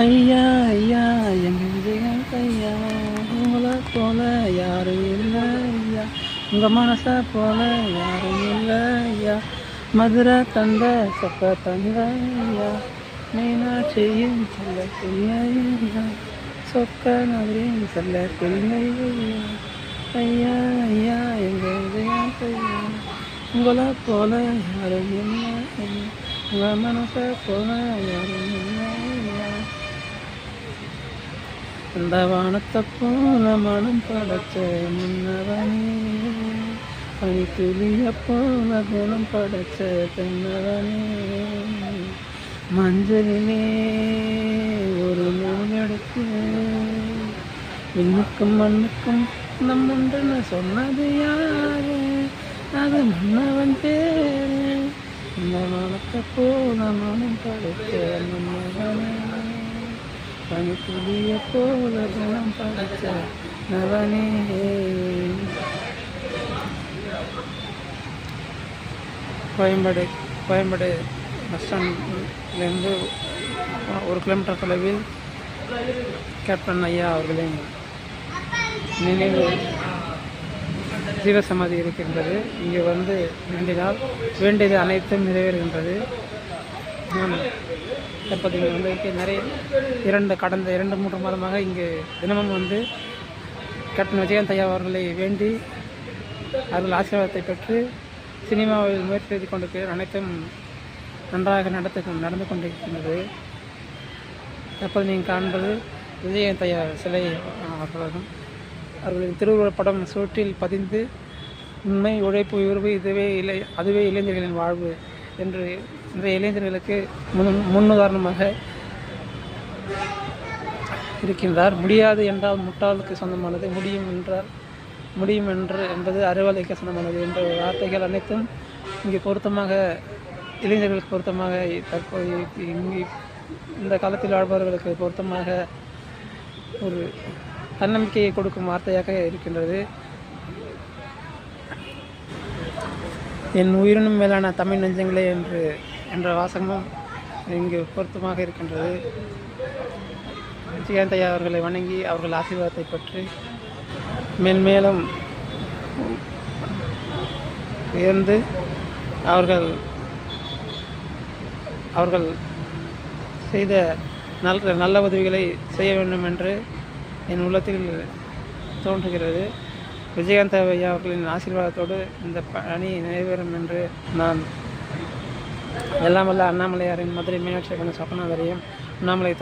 ஐயா ஐயா எங்கள் விஜயன் ஐயா, உங்களை போல யாரும் இல்லை ஐயா, உங்கள் மனசை போல யாரும் இல்லை ஐயா, மதுரை தந்த சொக்க தந்த ஐயா, மீனாட்சியும் சொல்ல பிள்ளையா, சொக்க நகரின் சொல்ல பிள்ளையா, ஐயா ஐயா எங்கள் விஜயன் ஐயா, உங்களை போல யாரும் இல்லை ஐயா, உங்கள் மனசை போல யாரும் இல்லை ஐயா, அந்த வானத்தை போல மனம் படைச்ச முன்னவனே, பனி துளிய போல குணம் படைச்ச தென்னவனே, மஞ்சளிலே ஒரு நூல் எடுத்து விண்ணுக்கும் மண்ணுக்கும் நம் ஒன்றுன்னு சொன்னது யாரு, அது மன்னவன் பேரு, இந்த வானத்தை போல மனம் படைச்ச முன்னவனே, பனி துளிய போல குணம் படைச்ச நவனே. கோயம்பேடு பஸ் ஸ்டாண்ட்லேருந்து 1 கிலோமீட்டர் தொலைவில் கேப்டன் ஐயா அவர்களின் நினைவு ஜீவசமாதி இருக்கின்றது. இங்கே வந்து வேண்டினால் வேண்டியது அனைத்தும் நிறைவேறுகின்றது. தற்போது இங்கே வந்து கடந்த 2-3 மாதமாக இங்கு தினமும் வந்து கேப்டன் விஜயகாந்த் ஐயா அவர்களை வேண்டி அவர்கள் ஆசீர்வாதத்தை பெற்று சினிமாவில் முயற்சி செய்து கொண்டிருக்கிற அனைத்தும் நன்றாக நடந்து கொண்டிருக்கின்றது. தற்போது நீங்கள் காண்பது விஜயகாந்த் ஐயா சிலை அவர்களும் அவர்களின் திருவுருவப்படம் சூட்டில் பதிந்து உண்மை, உழைப்பு, உயர்வு அதுவே இளைஞர்களின் வாழ்வு என்று இன்றைய இளைஞர்களுக்கு முன்னுதாரணமாக இருக்கின்றார். முடியாது என்றால் முட்டாளுக்கு சொந்தமானது, முடியும் என்பது அறிவாளிக்கு சொந்தமானது என்ற வார்த்தைகள் அனைத்தும் இங்கே பொருத்தமாக, இளைஞர்களுக்கு பொருத்தமாக, தற்போது இந்த காலத்தில் வாழ்பவர்களுக்கு பொருத்தமாக ஒரு தன்னம்பிக்கையை கொடுக்கும் வார்த்தையாக இருக்கின்றது. என் உயிரினும் மேலான தமிழ் நெஞ்சங்களே என்ற வாசகமும் இங்கு பொருத்தமாக இருக்கின்றது. விஜயகாந்த் ஐயா அவர்களை வணங்கி அவர்கள் ஆசீர்வாதத்தை பெற்று மேன்மேலும் உயர்ந்து அவர்கள் செய்த நல்ல உதவிகளை செய்ய வேண்டும் என்று என் உள்ளத்தில் தோன்றுகிறது. விஜயகாந்த் ஐயா அவர்களின் ஆசீர்வாதத்தோடு இந்த பணி நிறைவேறும் என்று நான் எல்லாம் வல்ல அண்ணாமலையாரின் மதுரை மீனாட்சி சொப்பனாதரையும் அண்ணாமலை